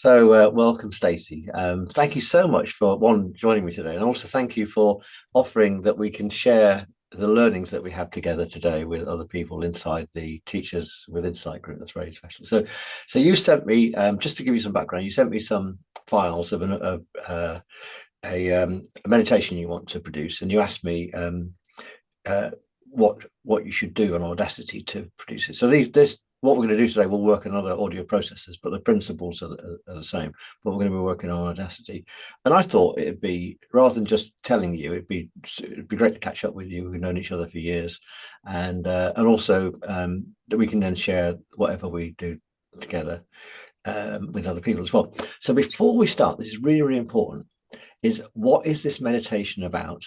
So, welcome, Stacey. Thank you so much for joining me today, and also thank you for offering that we can share the learnings that we have together today with other people inside the Teachers with Insight group. That's very special. So you sent me just to give you some background. You sent me some files of a meditation you want to produce, and you asked me uh, what you should do on Audacity to produce it. So this what we're going to do today, we'll work on other audio processors, but the principles are the same. But we're going to be working on Audacity, and I thought it'd be, rather than just telling you, it'd be great to catch up with you. We've known each other for years, and also that we can then share whatever we do together with other people as well. So before we start, this is really, really important. Is what is this meditation about?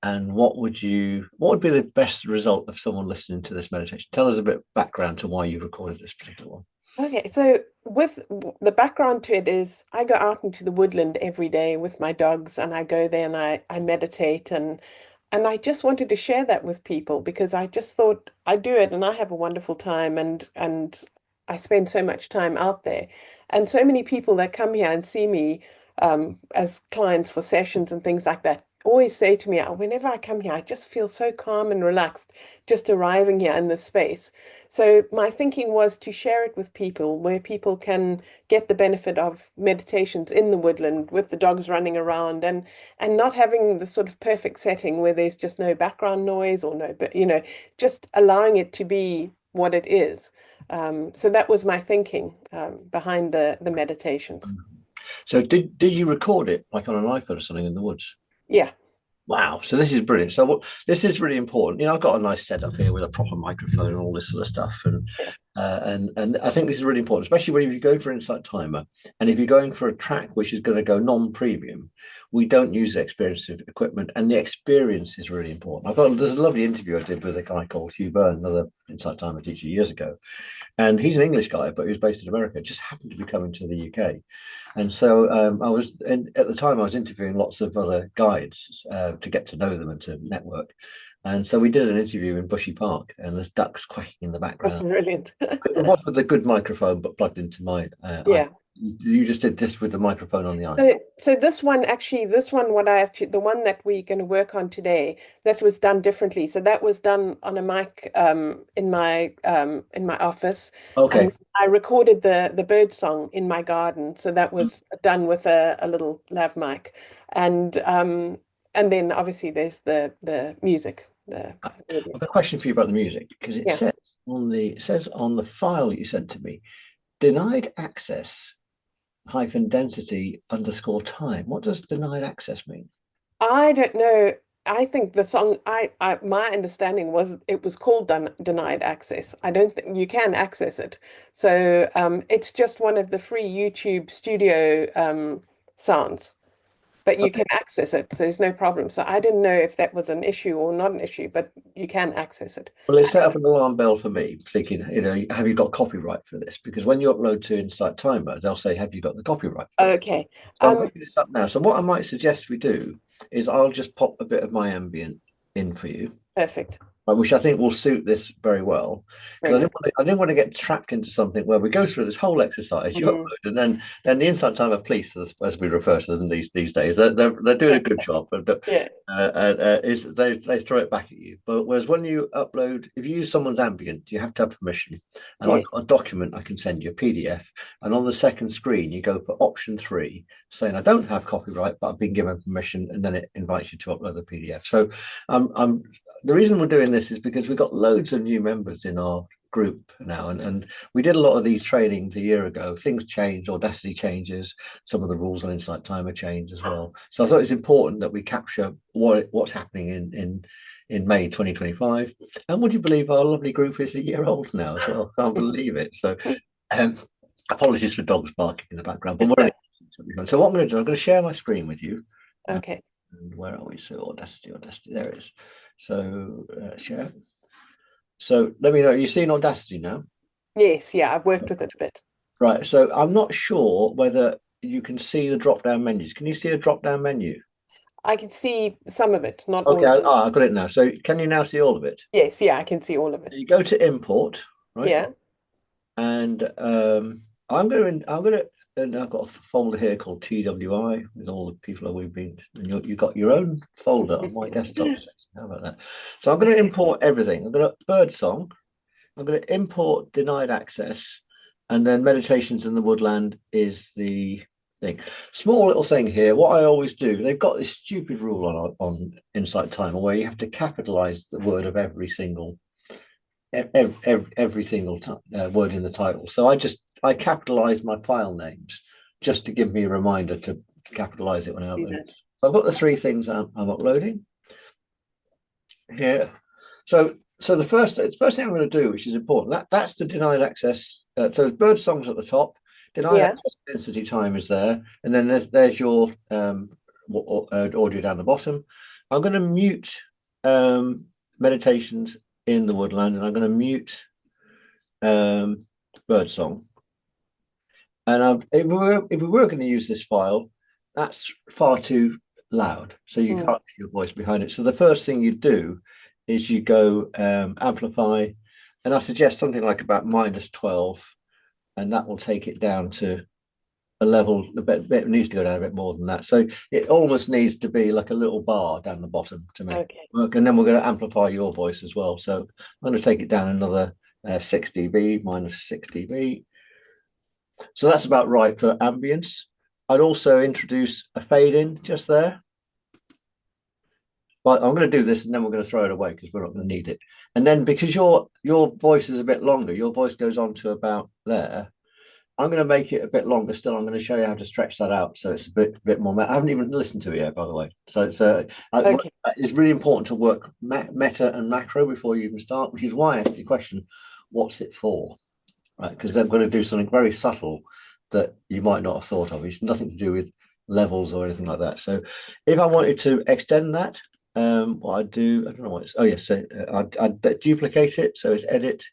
And what would be the best result of someone listening to this meditation? Tell us a bit of background to why you recorded this particular one. Okay, so the background to it is I go out into the woodland every day with my dogs and I go there and I meditate and I just wanted to share that with people because I just thought I do it and I have a wonderful time and I spend so much time out there. And so many people that come here and see me as clients for sessions and things like that always say to me, "Oh, whenever I come here, I just feel so calm and relaxed just arriving here in this space." So my thinking was to share it with people where people can get the benefit of meditations in the woodland with the dogs running around and not having the sort of perfect setting where there's just no background noise or no, but just allowing it to be what it is. So that was my thinking behind the meditations. So did you record it like on an iPhone or something in the woods? Yeah. Wow. So this is brilliant. So this is really important. I've got a nice setup here with a proper microphone and all this sort of stuff. And I think this is really important, especially when you're going for Insight Timer. And if you're going for a track which is going to go non-premium, we don't use the expensive equipment, and the experience is really important. There's a lovely interview I did with a guy called Hugh Byrne, another Insight Timer teacher years ago. And he's an English guy, but he was based in America, just happened to be coming to the UK. And so at the time I was interviewing lots of other guides to get to know them and to network. And so we did an interview in Bushy Park, and there's ducks quacking in the background. Brilliant. It was with a good microphone, but plugged into my Yeah. You just did this with the microphone on the iPhone. So this one actually, the one that we're going to work on today, that was done differently. So that was done on a mic in my office, Okay. and I recorded the bird song in my garden. So that was done with a little lav mic, and then obviously there's the music. The I've got a question for you about the music, because Yeah. it says on the file that you sent to me, denied access hyphen density underscore time. What does denied access mean? I don't know. I think the song, my understanding was it was called Denied Access. I don't think you can access it. So it's just one of the free YouTube studio sounds, but you Okay. can access it. So there's no problem. So I didn't know if that was an issue or not an issue, but you can access it. Well, it set up an alarm bell for me, thinking, have you got copyright for this? Because when you upload to Insight Timer, they'll say, have you got the copyright for it? Okay. So I'm picking this up now. So what I might suggest we do is I'll just pop a bit of my ambient in for you, Perfect. which I think will suit this very well. Because Brilliant. I didn't want to get trapped into something where we go through this whole exercise, you Mm, upload, and then the Insight Timer police, as we refer to them these days, they're doing yeah. a good job, but Yeah. is they throw it back at you. But whereas when you upload, if you use someone's ambient, you have to have permission. And I've Yes. got a document I can send you, a PDF, and on the second screen you go for option 3, saying I don't have copyright, but I've been given permission, and then it invites you to upload the PDF. So I'm the reason we're doing this is because we've got loads of new members in our group now, and we did a lot of these trainings a year ago. Things change, Audacity changes, some of the rules on Insight Timer change as well. So I thought it's important that we capture what's happening in May 2025. And would you believe our lovely group is a year old now as well? Can't believe it. So um, apologies for dogs barking in the background, but so what I'm going to do, I'm going to share my screen with you. Okay. And where are we? So Audacity, there it is. So share. So let me know. You've seen Audacity now, Yes. Yeah. I've worked with it a bit. right? So I'm not sure whether you can see the drop-down menus. Can you see a drop-down menu? I can see some of it, not all Okay, of it. I've got it now. So can you now see all of it? Yes, yeah, I can see all of it. So you go to import, right? Yeah. And and I've got a folder here called TWI with all the people that we've been, and you've got your own folder on my desktop, Stacey. How about that? So I'm going to import everything. I'm going to Birdsong. I'm going to import denied access, and then meditations in the woodland is the thing. Small little thing here. What I always do, they've got this stupid rule on Insight Timer where you have to capitalize the word of every single word in the title. So I capitalize my file names just to give me a reminder to capitalize it when I upload it. So I've got the three things I'm uploading here. So the first thing I'm going to do, which is important, that's the denied access. So Birdsong's at the top. Denied access density time is there, and then there's your audio down the bottom. I'm going to mute meditations in the woodland, and I'm going to mute Birdsong. And if we were going to use this file, that's far too loud, so you can't hear your voice behind it. So the first thing you do is you go amplify, and I suggest something like about -12, and that will take it down to a level. It needs to go down a bit more than that. So it almost needs to be like a little bar down the bottom to make it work. And then we're going to amplify your voice as well. So I'm going to take it down another 6 dB, -6 dB. So that's about right for ambience. I'd also introduce a fade in just there. But I'm going to do this and then we're going to throw it away because we're not going to need it. And then because your voice is a bit longer, your voice goes on to about there. I'm going to make it a bit longer still. I'm going to show you how to stretch that out so it's a bit more. I haven't even listened to it yet, by the way. So it's really important to work meta and macro before you even start, which is why I asked the question, what's it for? Right, because they're going to do something very subtle that you might not have thought of. It's nothing to do with levels or anything like that. So if I wanted to extend that, what I do, I don't know what it's, oh yes, so I'd duplicate it. So it's edit,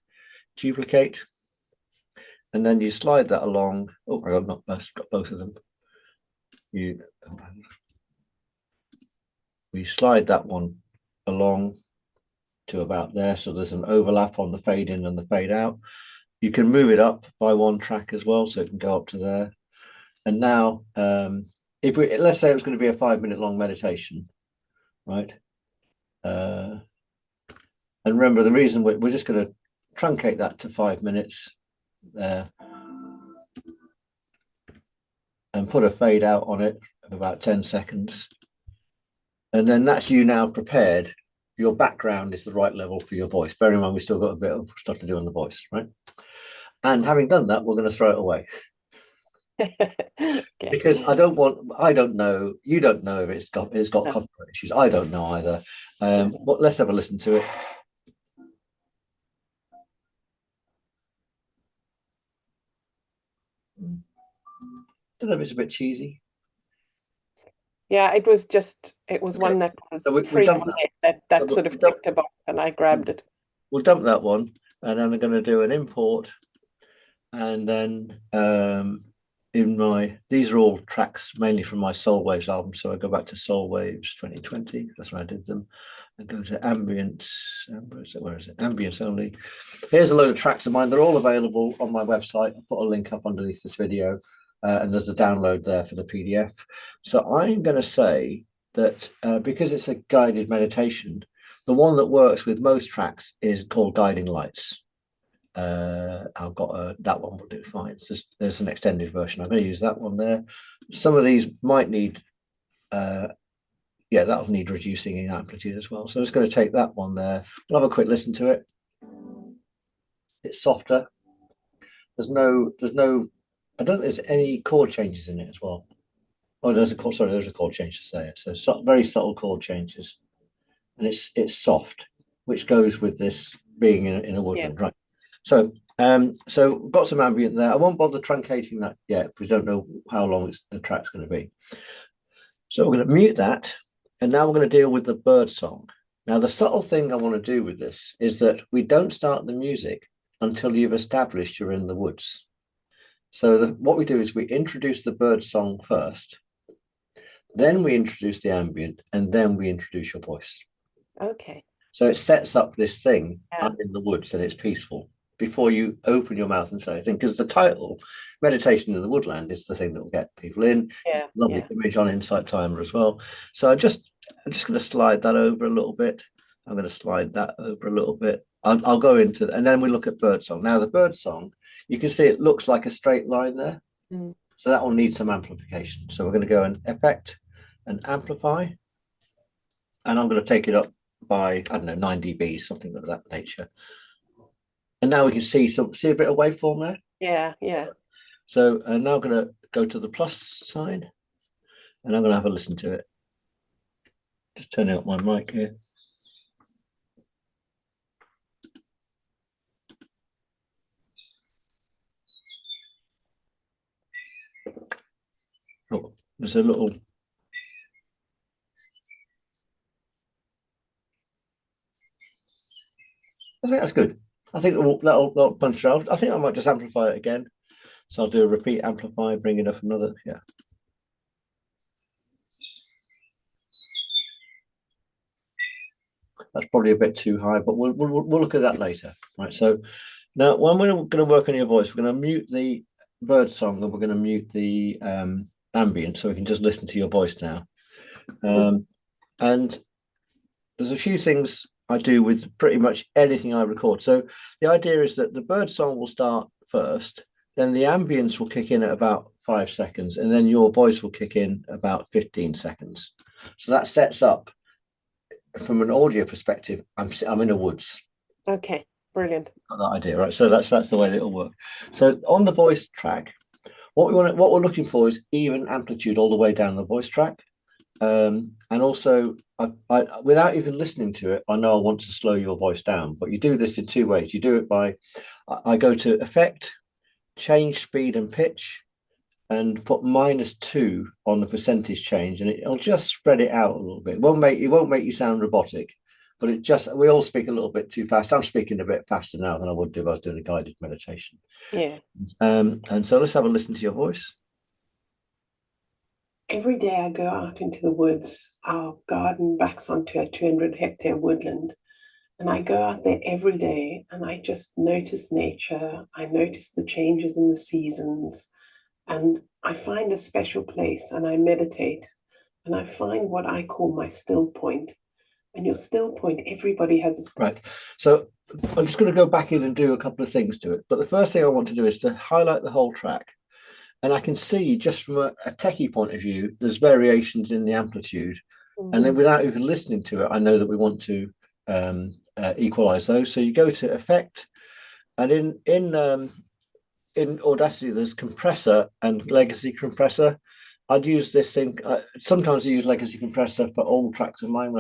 duplicate, and then you slide that along. Oh, I've not got both of them. We slide that one along to about there. So there's an overlap on the fade in and the fade out. You can move it up by one track as well, so it can go up to there. And now, let's say it was going to be a 5-minute long meditation, right? And remember, the reason we're just going to truncate that to 5 minutes there, and put a fade out on it of about 10 seconds. And then that's you now prepared. Your background is the right level for your voice. Bear in mind, we've still got a bit of stuff to do on the voice, right? And having done that, we're going to throw it away. Because I don't know, you don't know if it's got copyright issues. I don't know either. But let's have a listen to it. Don't know if it's a bit cheesy. Yeah, it was one that was So free that sort of ticked a box and I grabbed it. We'll dump that one, and then I'm going to do an import, and then these are all tracks mainly from my Soul Waves album. So I go back to Soul Waves 2020. That's when I did them. And go to ambience. Where is it? Ambience only. Here's a load of tracks of mine. They're all available on my website. I'll put a link up underneath this video, and there's a download there for the PDF. So I'm going to say that because it's a guided meditation, the one that works with most tracks is called Guiding Lights. I've got that one will do fine. There's an extended version. I'm going to use that one there. Some of these might need that'll need reducing in amplitude as well. So I'm just going to take that one there. I'll have a quick listen to it. It's softer. There's no I don't think there's any chord changes in it as well. Oh, there's a chord change to say it. So very subtle chord changes, and it's soft, which goes with this being in a woodland, right? So we've got some ambient there. I won't bother truncating that yet because we don't know how long the track's going to be. So we're going to mute that, and now we're going to deal with the bird song. Now, the subtle thing I want to do with this is that we don't start the music until you've established you're in the woods. So what we do is we introduce the bird song first, then we introduce the ambient, and then we introduce your voice. Okay. So it sets up this thing. I'm in the woods and it's peaceful. before you open your mouth and say anything, because the title, Meditation in the Woodland, is the thing that will get people in. Yeah, Lovely yeah. image on Insight Timer as well. So I'm just going to slide that over a little bit. I'm going to slide that over a little bit. I'll go into, and then we look at birdsong. Now the birdsong, you can see it looks like a straight line there. Mm. So that will need some amplification. So we're going to go and effect and amplify, and I'm going to take it up by, I don't know, 9 dB, something of that nature. And now we can see a bit of waveform there. Yeah, yeah. So now I'm going to go to the plus sign, and I'm going to have a listen to it. Just turning up my mic here. Oh, there's a little. I think that's good. I think that'll punch it out. I think I might just amplify it again. So I'll do a repeat amplify, bring it up another. Yeah. That's probably a bit too high, but we'll look at that later. Right. So now when we're going to work on your voice, we're going to mute the bird song and we're going to mute the ambient, so we can just listen to your voice now. And there's a few things I do with pretty much anything I record. So the idea is that the bird song will start first, then the ambience will kick in at about 5 seconds, and then your voice will kick in about 15 seconds. So that sets up, from an audio perspective, I'm in a woods. Okay, brilliant. Got that idea, right? So that's the way that it'll work. So on the voice track, what we're looking for is even amplitude all the way down the voice track. And also, without even listening to it, I know I want to slow your voice down. But you do this in two ways. You do it by, I go to Effect, Change Speed and Pitch, and put -2 on the percentage change, and it'll just spread it out a little bit. It won't make you sound robotic, but we all speak a little bit too fast. I'm speaking a bit faster now than I would do if I was doing a guided meditation. Yeah. And so let's have a listen to your voice. Every day I go out into the woods. Our garden backs onto a 200-hectare woodland. And I go out there every day and I just notice nature. I notice the changes in the seasons. And I find a special place and I meditate. And I find what I call my still point. And your still point, everybody has a still. Right. So I'm just going to go back in and do a couple of things to it. But the first thing I want to do is to highlight the whole track. And I can see, just from a techie point of view, there's variations in the amplitude. And then without even listening to it, I know that we want to equalize those. So you go to Effect, and in Audacity, there's compressor and legacy compressor. I'd use this thing. Sometimes I use legacy compressor for all tracks of mine,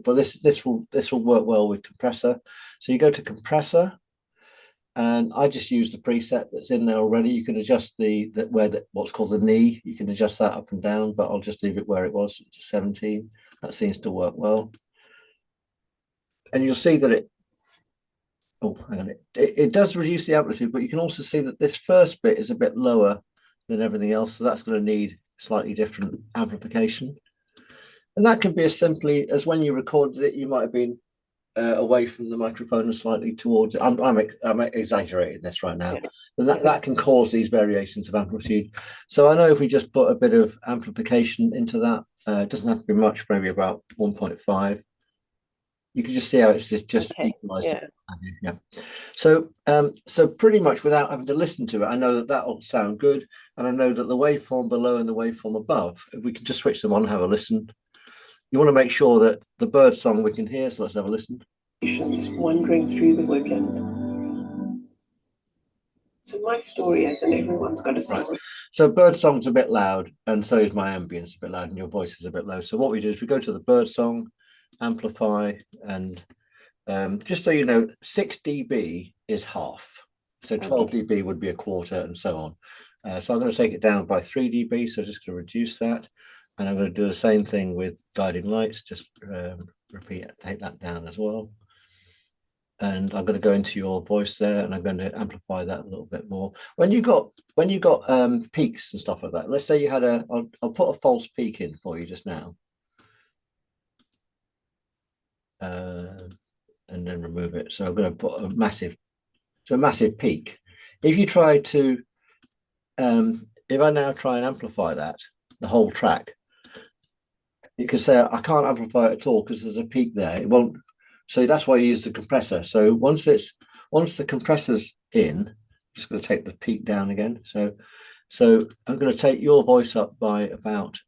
but this will work well with compressor. So you go to compressor, and I just use the preset that's in there already. You can adjust what's called the knee. You can adjust that up and down, but I'll just leave it where it was, 17. That seems to work well. And you'll see that it does reduce the amplitude, but you can also see that this first bit is a bit lower than everything else. So that's going to need slightly different amplification. And that can be as simply as when you recorded it, you might have been away from the microphone and slightly towards it. I'm exaggerating this right now, and that can cause these variations of amplitude. So I know if we just put a bit of amplification into that, it doesn't have to be much, maybe about 1.5. You can just see how it's just equalized. Yeah. So pretty much without having to listen to it, I know that will sound good, and I know that the waveform below and the waveform above, if we can just switch them on and have a listen. You want to make sure that the bird song we can hear, so let's have a listen. Wandering through the woodland. So my story is, and everyone's got a story. Right. So bird song's a bit loud, and so is my ambience a bit loud, and your voice is a bit low. So what we do is we go to the bird song, amplify, and just so you know, 6 dB is half. So 12 dB would be a quarter, and so on. So I'm going to take it down by 3 dB. So just going to reduce that. And I'm going to do the same thing with guiding lights, just take that down as well. And I'm going to go into your voice there, and I'm going to amplify that a little bit more. When you got peaks and stuff like that, let's say you had I'll put a false peak in for you just now. And then remove it. So I'm going to put a massive, So a massive peak. If you try to, if I now try and amplify that, the whole track, you can say I can't amplify it at all because there's a peak there. It won't. So that's why you use the compressor. So once the compressor's in, I'm just going to take the peak down again. So I'm going to take your voice up by about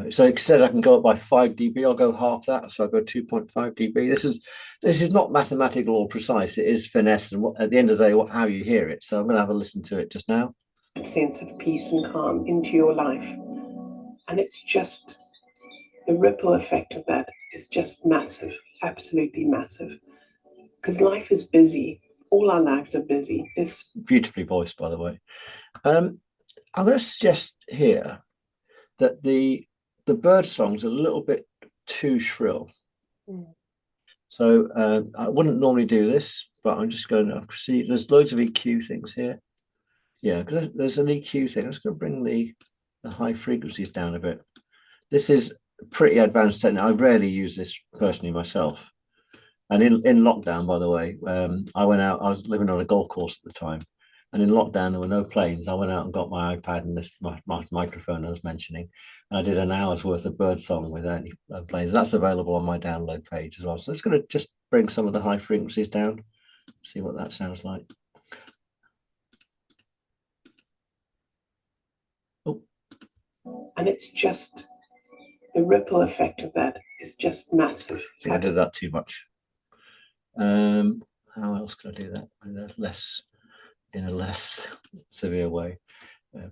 so it said I can go up by 5 dB. I'll go half that, so I'll go 2.5 dB. This is not mathematical or precise. It is finesse, and at the end of the day, how you hear it. So I'm going to have a listen to it just now. Sense of peace and calm into your life, and it's just the ripple effect of that is just massive, absolutely massive. Because life is busy. All our lives are busy. It's beautifully voiced, by the way. I'm going to suggest here that the bird song's a little bit too shrill. So I wouldn't normally do this, but I'm just going to see there's loads of EQ things here. Yeah, there's an EQ thing. I'm just going to bring the high frequencies down a bit. This is pretty advanced technique. I rarely use this personally myself. And in lockdown, by the way, I went out, I was living on a golf course at the time. And in lockdown, there were no planes. I went out and got my iPad and my microphone I was mentioning. And I did an hour's worth of bird song without any planes. That's available on my download page as well. So it's going to just bring some of the high frequencies down, see what that sounds like. Oh. And it's just the ripple effect of that is just massive. I think I did that too much. How else can I do that in a less severe way?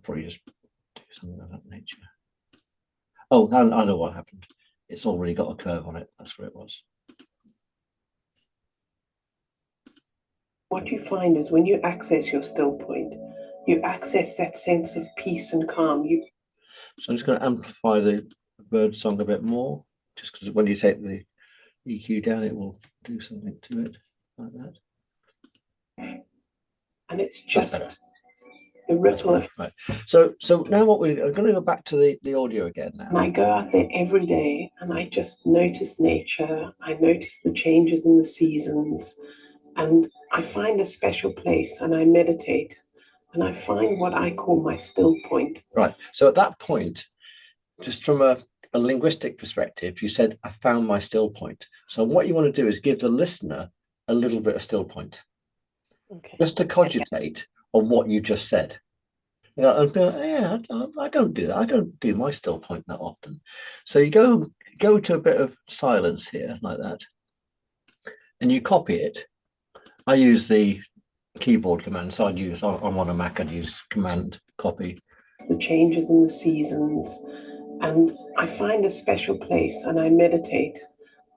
Probably just do something of that nature. Oh, I know what happened. It's already got a curve on it. That's where it was. What you find is when you access your still point, you access that sense of peace and calm. So I'm just going to amplify the bird song a bit more, just because when you take the EQ down, it will do something to it like that. And it's just the ripple of right. So now what we're going to go back to the audio again now. And I go out there every day and I just notice nature. I notice the changes in the seasons, and I find a special place and I meditate and I find what I call my still point. Right. So at that point, just from a linguistic perspective, you said, I found my still point. So what you want to do is give the listener a little bit of still point. Okay. Just to cogitate on what you just said. You know, and feel, yeah, I don't do that. I don't do my still point that often. So you go to a bit of silence here like that, and you copy it. I use the keyboard command. So I'm on a Mac, I'd use command copy. The changes in the seasons, and I find a special place and I meditate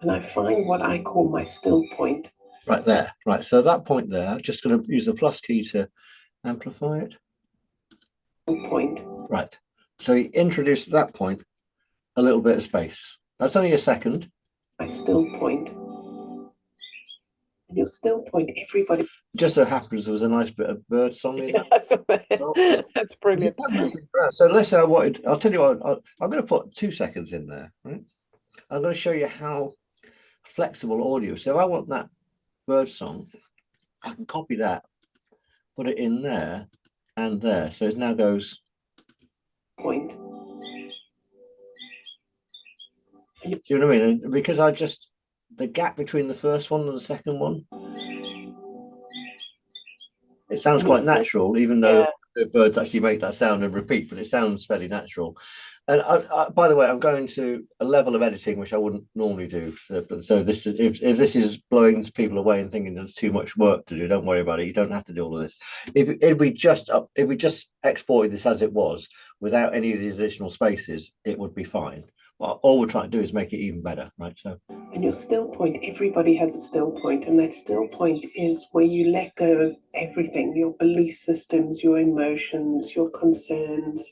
and I find what I call my still point. Right there. Right. So that point there, I'm just going to use the plus key to amplify it. Point. Right. So he introduced that point a little bit of space. That's only a second. My still point. And your still point, everybody. Just so happens there was a nice bit of bird song in that. That's brilliant. So let's say I'll tell you what, I'm going to put 2 seconds in there. Right? I'm going to show you how flexible audio. So if I want that bird song, I can copy that, put it in there and there. So it now goes point. See what I mean? Because the gap between the first one and the second one, it sounds quite natural, even though the birds actually make that sound and repeat, but it sounds fairly natural. And by the way, I'm going to a level of editing which I wouldn't normally do. So this is if this is blowing people away and thinking there's too much work to do, don't worry about it. You don't have to do all of this. If we just exported this as it was without any of these additional spaces, it would be fine. Well, all we're trying to do is make it even better, right? So, and your still point, everybody has a still point, and that still point is where you let go of everything, your belief systems, your emotions, your concerns,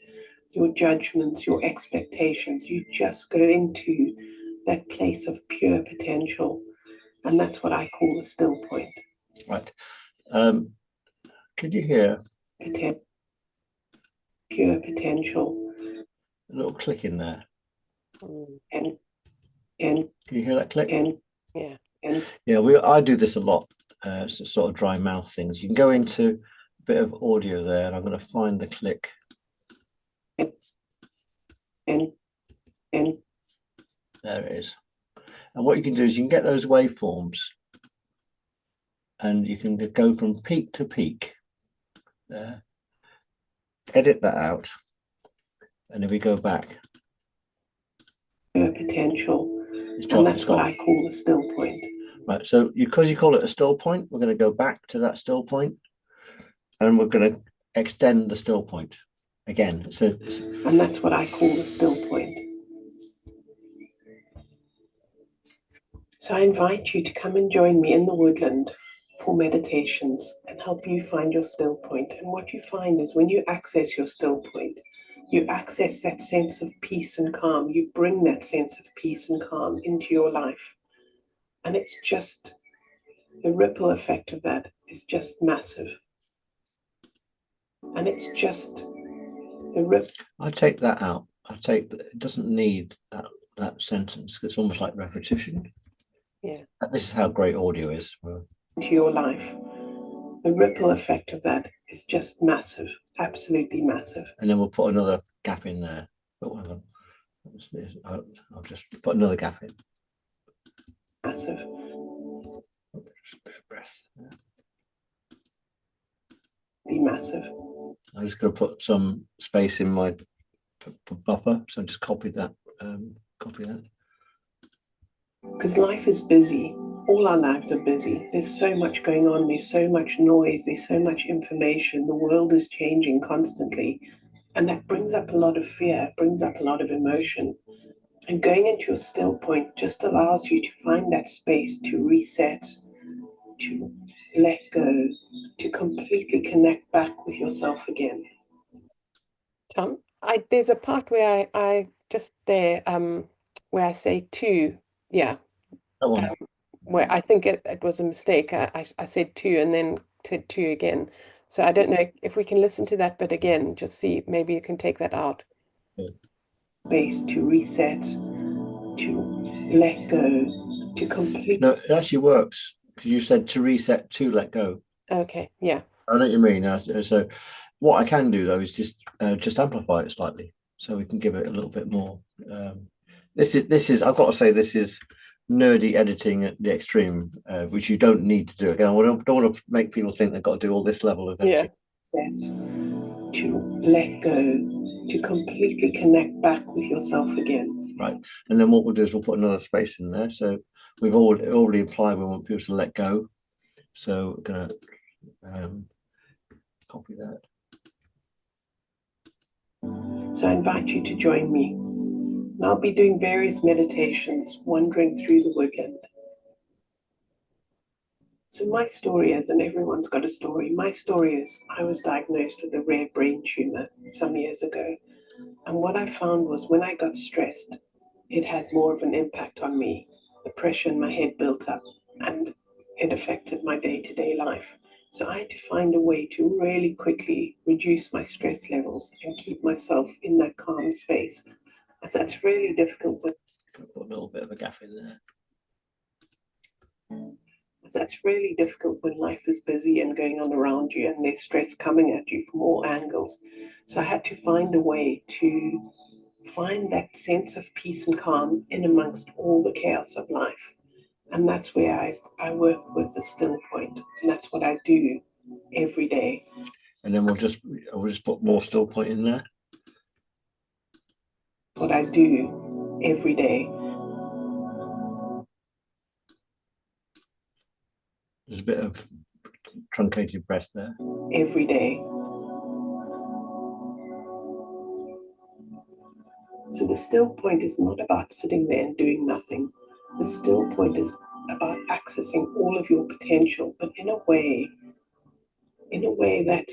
your judgments, your expectations. You just go into that place of pure potential, and that's what I call the still point. Right. Could you hear pure potential? A little click in there. And can you hear that click? Yeah. I do this a lot. sort of dry mouth things. You can go into a bit of audio there, and I'm going to find the click. And There it is. And what you can do is you can get those waveforms, and you can go from peak to peak there. Edit that out, and if we go back, potential, and that's what I call the still point. Right, so because you call it a still point, we're going to go back to that still point, and we're going to extend the still point again. And that's what I call the still point. So I invite you to come and join me in the woodland for meditations and help you find your still point. And what you find is when you access your still point, you access that sense of peace and calm. You bring that sense of peace and calm into your life. And it's just, the ripple effect of that is just massive. And it's just the rip. I take that out. It doesn't need that sentence. It's almost like repetition. Yeah. This is how great audio is. Into your life. The ripple effect of that is just massive, absolutely massive. And then we'll put another gap in there. Oh, hang on. I'll just put another gap in. Massive. Breath. Be massive. I'm just going to put some space in my buffer, so I just copied that. Copy that. Because life is busy. All our lives are busy. There's so much going on. There's so much noise. There's so much information. The world is changing constantly. And that brings up a lot of fear, brings up a lot of emotion. And going into your still point just allows you to find that space to reset, to let go, to completely connect back with yourself again. Tom, there's a part where I just there, where I say two, yeah. Where I think it was a mistake. I said two and then said two again. So I don't know if we can listen to that bit again, just see, maybe you can take that out. Space to reset, to let go, to complete. No, it actually works because you said to reset, to let go. Okay, yeah. I know what you mean. So what I can do though is just amplify it slightly, so we can give it a little bit more. This is I've got to say, this is nerdy editing at the extreme, which you don't need to do. Again, I don't want to make people think they've got to do all this level of editing. Yeah. To let go, to completely connect back with yourself again. Right, and then what we'll do is we'll put another space in there. So we've already implied we want people to let go. So we're going to copy that. So I invite you to join me. And I'll be doing various meditations, wandering through the woodland. So my story is, and everyone's got a story, my story is I was diagnosed with a rare brain tumor some years ago. And what I found was when I got stressed, it had more of an impact on me. The pressure in my head built up and it affected my day-to-day life. So I had to find a way to really quickly reduce my stress levels and keep myself in that calm space. And that's really difficult. Put a little bit of a gap in there. That's really difficult when life is busy and going on around you and there's stress coming at you from all angles. So I had to find a way to find that sense of peace and calm in amongst all the chaos of life. And that's where I work with the still point. And that's what I do every day. And then we'll just put more still point in there. What I do every day. There's a bit of truncated breath there. Every day. So the still point is not about sitting there and doing nothing. The still point is about accessing all of your potential, but in a way that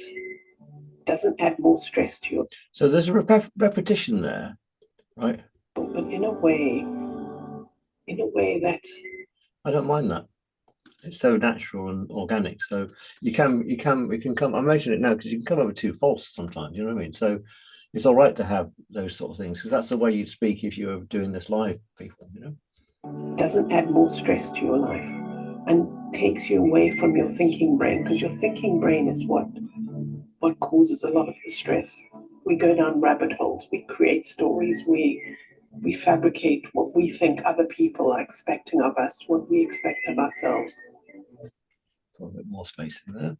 doesn't add more stress to you. So there's a repetition there, right? But in a way that I don't mind that. It's so natural and organic. So we can come. I mention it now because you can come over too false sometimes. You know what I mean? So it's all right to have those sort of things because that's the way you'd speak if you were doing this live, people. You know, doesn't add more stress to your life, and takes you away from your thinking brain, because your thinking brain is what causes a lot of the stress. We go down rabbit holes, we create stories, we fabricate what we think other people are expecting of us, what we expect of ourselves. A little bit more space in there.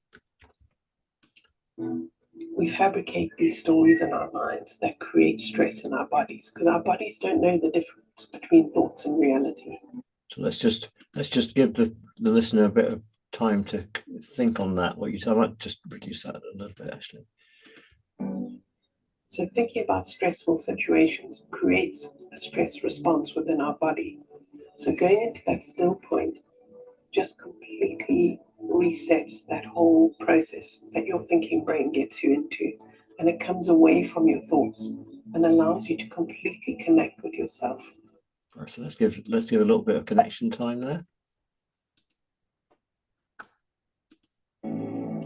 We fabricate these stories in our minds that create stress in our bodies, because our bodies don't know the difference between thoughts and reality. So let's just give the listener a bit of time to think on that. What you said, I might just reduce that a little bit actually. So thinking about stressful situations creates a stress response within our body. So going into that still point just completely resets that whole process that your thinking brain gets you into, and it comes away from your thoughts and allows you to completely connect with yourself. Right, so let's give a little bit of connection time there.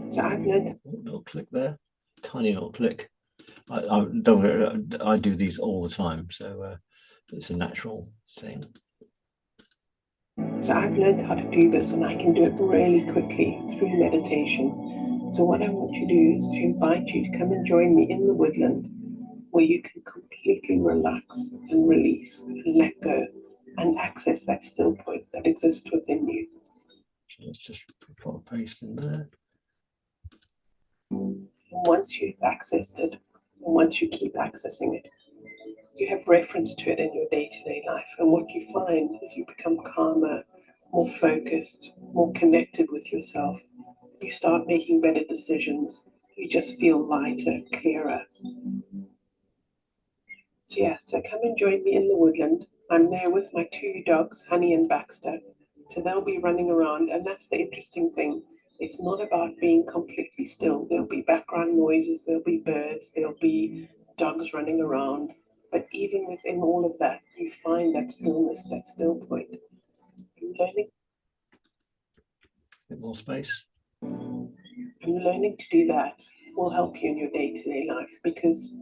So I've learned Little click there, tiny little click. I do these all the time, so it's a natural thing. So I've learned how to do this, and I can do it really quickly through meditation. So what I want to do is to invite you to come and join me in the woodland, where you can completely relax and release and let go and access that still point that exists within you. So let's just put a paste in there. And once you've accessed it, and once you keep accessing it, you have reference to it in your day-to-day life. And what you find is you become calmer, more focused, more connected with yourself. You start making better decisions. You just feel lighter, clearer. So yeah, so come and join me in the woodland. I'm there with my two dogs, Honey and Baxter. So they'll be running around, and that's the interesting thing. It's not about being completely still. There'll be background noises, there'll be birds, there'll be dogs running around. But even within all of that, you find that stillness, that still point. Learning. A bit more space. And learning to do that will help you in your day-to-day life, because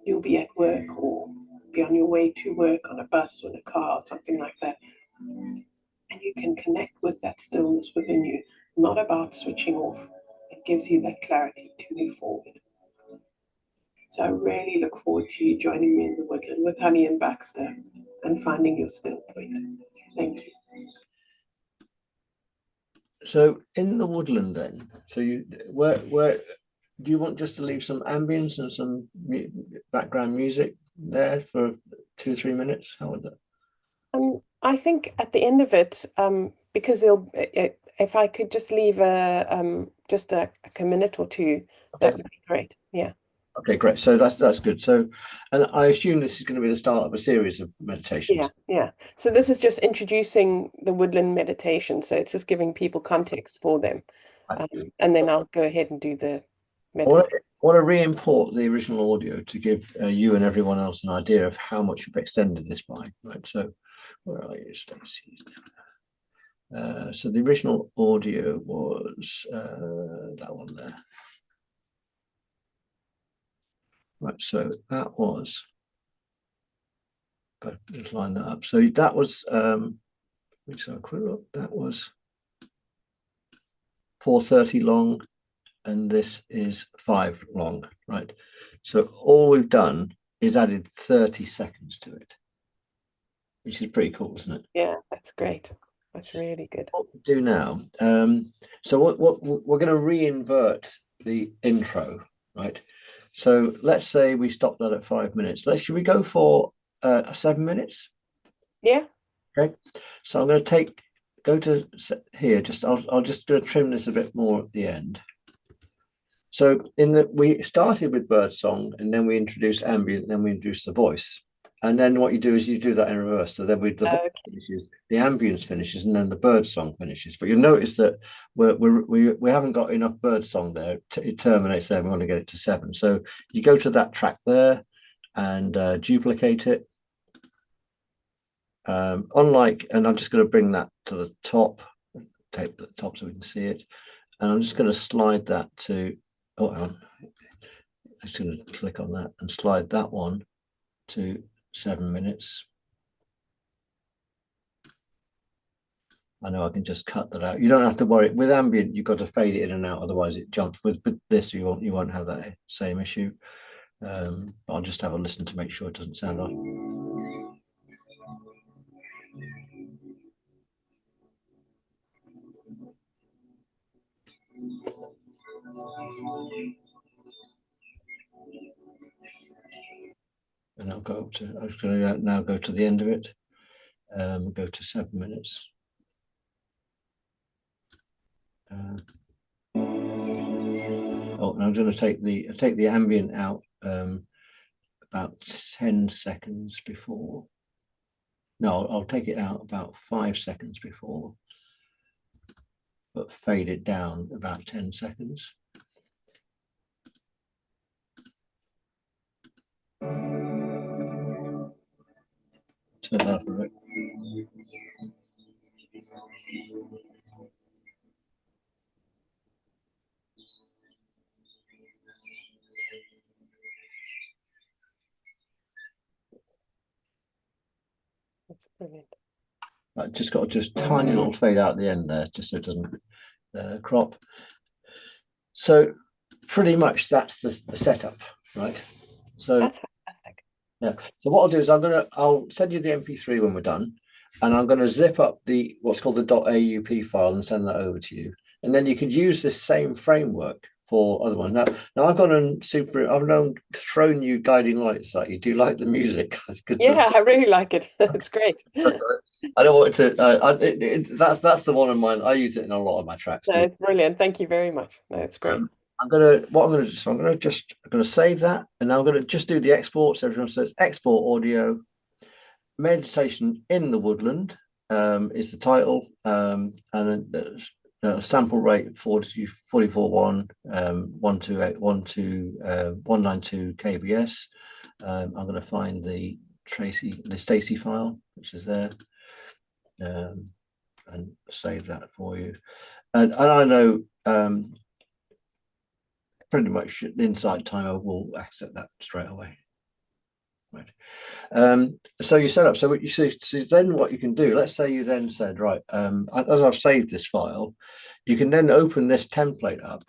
you'll be at work or be on your way to work on a bus or in a car or something like that. And you can connect with that stillness within you, not about switching off. It gives you that clarity to move forward. So I really look forward to you joining me in the woodland with Honey and Baxter and finding your still point. Thank you. So in the woodland then, so you where do you want just to leave some ambience and some background music there for 2 or 3 minutes? How would that? I think at the end of it, because if I could just leave just a minute or two, that Okay. would be great. Yeah. Okay, great. So that's good. So, and I assume this is going to be the start of a series of Yeah, meditations. yeah. So this is just introducing the woodland meditation. So it's just giving people context for them. I And then I'll go ahead and do the want meditation. to re-import the original audio to give you and everyone else an idea of how much you've extended this by. Right. So, where are you, Stacey? So the original audio was that one there. Right, so that was, but just line that up. So that was, so a quick look, that was 4:30 long, and this is 5 long, right? So all we've done is added 30 seconds to it, which is pretty cool, isn't it? Yeah, that's great. That's really good. What we do now, so what we're going to re-invert the intro, right? So let's say we stop that at 5 minutes. Should we go for 7 minutes? Yeah. Okay. So I'm going to go to here. I'll just trim this a bit more at the end. So we started with bird song, and then we introduced ambient, then we introduced the voice. And then what you do is you do that in reverse. So then the voice finishes, the ambience finishes, and then the bird song finishes. But you'll notice that we haven't got enough bird song there. It terminates there. We want to get it to 7. So you go to that track there and duplicate it. And I'm just going to bring that to the top, take the top so we can see it. And I'm just going to slide that to, I'm just going to click on that and slide that one to 7 minutes. I know I can just cut that out. You don't have to worry. With ambient, you've got to fade it in and out, otherwise it jumps. With this, you won't have that same issue. I'll just have a listen to make sure it doesn't sound like. And I'll go up to. I'm just going to now go to the end of it. Go to 7 minutes. Oh, and I'm going to take the ambient out about 10 seconds before. No, I'll take it out about 5 seconds before, but fade it down about 10 seconds. Turn that up a bit. That's brilliant. I just got just tiny little fade out at the end there, just so it doesn't crop. So pretty much that's the setup, right? So That's fantastic. yeah. So what I'll do is I'll send you the MP3 when we're done, and I'm going to zip up the what's called the .aup file and send that over to you. And then you could use this same framework for other ones. Now I've gone and thrown you guiding lights at you. Do you like the music? Yeah, I really like it. It's great. I don't want to. That's the one of mine. I use it in a lot of my tracks. No, it's brilliant. Thank you very much. No, it's great. I'm gonna save that, and I'm gonna just do the exports. Everyone says export audio. Meditation in the Woodland is the title, and sample rate 44.1 192 kbs. I'm going to find the Stacey file, which is there, and save that for you. And I know pretty much the Insight Timer will accept that straight away. Right. So you set up. So what you see, then what you can do, let's say you then said, right, as I've saved this file, you can then open this template up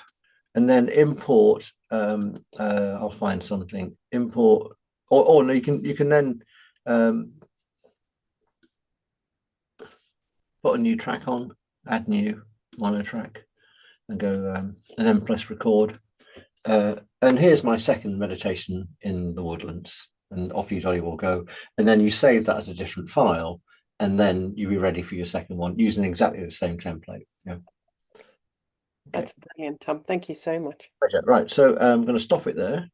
and then import. I'll find something. Import, or no, you can then put a new track on, add new mono track, and go, and then press record. And here's my second meditation in the Woodlands. And off you jolly will go. And then you save that as a different file, and then you'll be ready for your second one using exactly the same template. Yeah. Okay. That's brilliant, Tom. Thank you so much. Right. So I'm going to stop it there.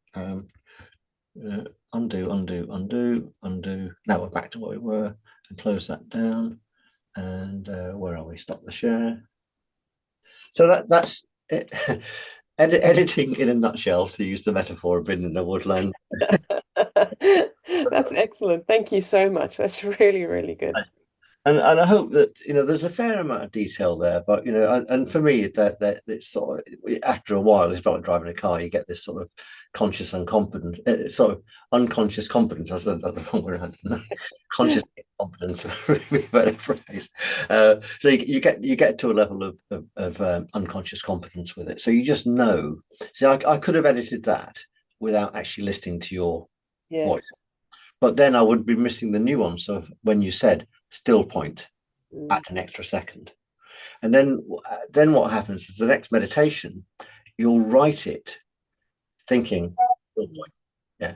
Undo, undo, undo, undo. Now we're back to what we were, and close that down. And where are we? Stop the share. So that's it. Editing in a nutshell, to use the metaphor of being in the woodland. That's excellent. Thank you so much. That's really, really good. And I hope that there's a fair amount of detail there, but and for me that it's sort of, after a while, it's like driving a car. You get this sort of conscious uncompetence, sort of unconscious competence. I said that the wrong way around. Conscious competence, really better phrase. So you get to a level of unconscious competence with it. So you just know. See, I could have edited that without actually listening to your voice, but then I would be missing the nuance of when you said still point at an extra second. And then what happens is the next meditation, you'll write it thinking still point. Yeah.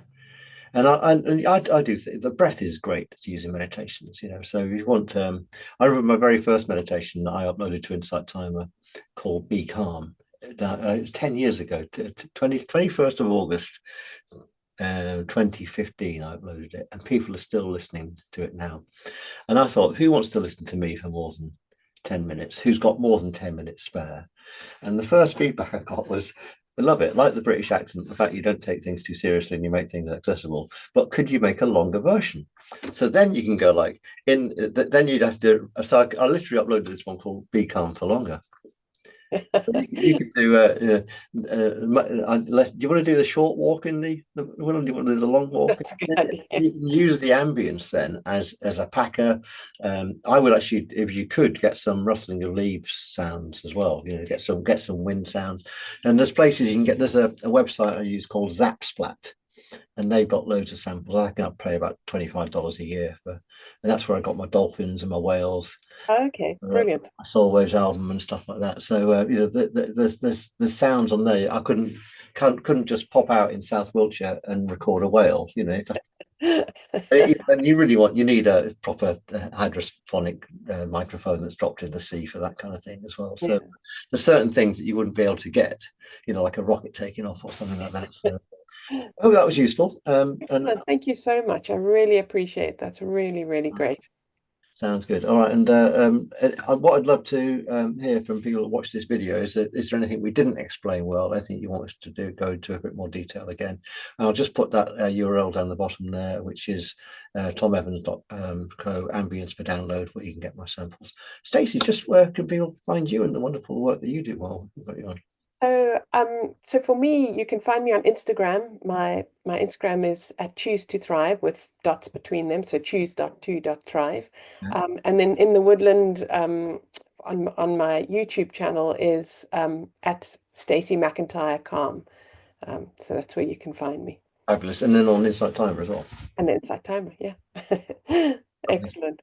And I do think the breath is great to use in meditations, so you want I remember my very first meditation that I uploaded to Insight Timer called Be Calm. It was 10 years ago, 21st of August 2015, I uploaded it, and people are still listening to it now. And I thought, who wants to listen to me for more than 10 minutes? Who's got more than 10 minutes spare? And the first feedback I got was, I love it, like the British accent, the fact you don't take things too seriously and you make things accessible, but could you make a longer version? So then you can go then you'd have to, so I literally uploaded this one called Be Calm for Longer. You could do do you want to do the short walk in the well, do you want to do the long walk? That's a good And idea. you can use the ambience then as a packer. I would actually, if you could, get some rustling of leaves sounds as well. You know, get some wind sounds. And there's places you can get. There's a website I use called Zapsplat, and they've got loads of samples. I think I pay about $25 a year for, and that's where I got my dolphins and my whales. Okay, brilliant. I saw Wage album and stuff like that. So there's sounds on there. I couldn't just pop out in South Wiltshire and record a whale. And you need a proper hydrophonic microphone that's dropped in the sea for that kind of thing as well. So Yeah. there's certain things that you wouldn't be able to get, like a rocket taking off or something like that. So I hope that was useful. And Excellent. Thank you so much. I really appreciate that. That's really, really great. sounds good. All right. And what I'd love to hear from people that watch this video is there anything we didn't explain well? Anything you want us to go into a bit more detail again? And I'll just put that URL down the bottom there, which is tomevans.co ambience for download, where you can get my samples. Stacey, just where can people find you and the wonderful work that you do while we've got you on? So for me, you can find me on Instagram. My Instagram is at choose to thrive with dots between them. So choose.to.thrive. Yeah, And then in the woodland, on my YouTube channel is at Stacey McIntyre Calm. So that's where you can find me. fabulous. And then on Insight Timer as well. And Insight Timer, yeah. Lovely. Excellent.